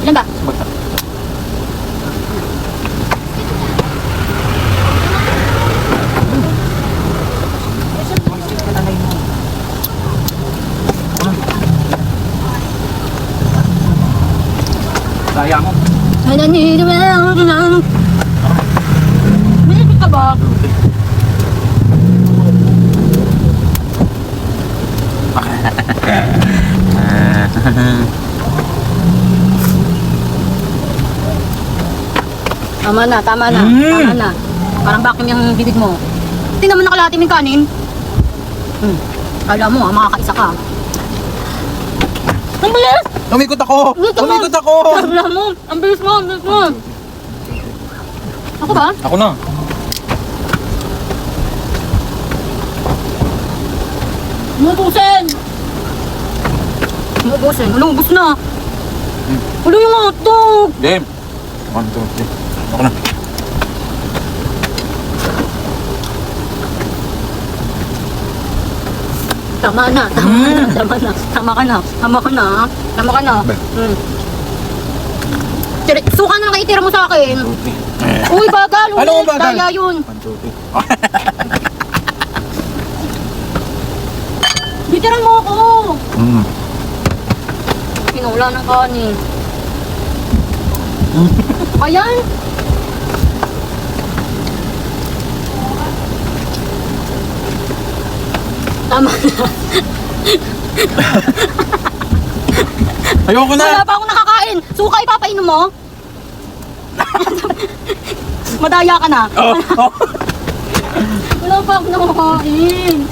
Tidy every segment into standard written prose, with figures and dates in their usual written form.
Ilan ba? Basta. Daya mo. Ay, nanito mo na. Malapit ka ba? Tama na, tama na, tama na. Parang vacuum yung bibig mo. Tingnan mo nakalahati mo yung kanin. Kala mo, makakaisa ka. Ang bilis! Umikot ako! Umikot ako! Kala mo, ang bilis mo, ang bilis mo. Ako ba? Ako na. Umubusin! Umubusin, ulubos na. Ulo yung hotdog! Game. 1, 2, 3. Ako na. Tama na, tama na, tama na. Tama ka na, tama ka na. Tama ka na. Suka na lang itira mo sa akin. 2, 3. Uy, bagal. Ano ang bagal? Daya yun. 1, 2, 3. Bitiran mo ako. Pinula ng kanin. Ayan. Tama na. Ayoko na! Wala pa akong nakakain. Suka ipapainom mo? Madaya ka na. Oh, oh. Wala pa akong nakakain.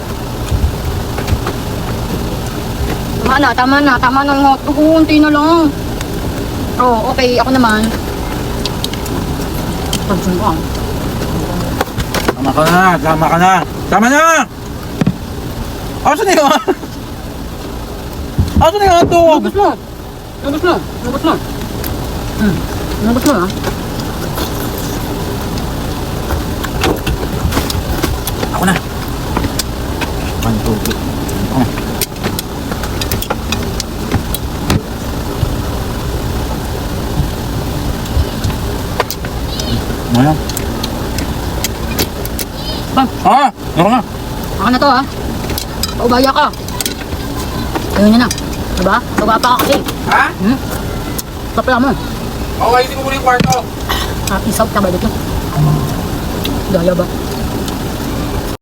Tama na nga. Unti na lang. Oh, okay. Ako naman. Pansin ko ah. Tama ka na! Tama ka na! Tama na! Asan na yun? Asan na yun ito? Nabos mo. Nabos mo. Nabos mo. Nabos mo ah. Ako na. 1, 2, 3. Ako na. Ano yan? Ano na? Ako na to ah. Paubaya ka. Ayun na na. Diba? Baba pa ka kasi. Ha? Kapla mo. Okay, hindi mo muna yung kwarto. Happy South ka ba dito? Daya ba?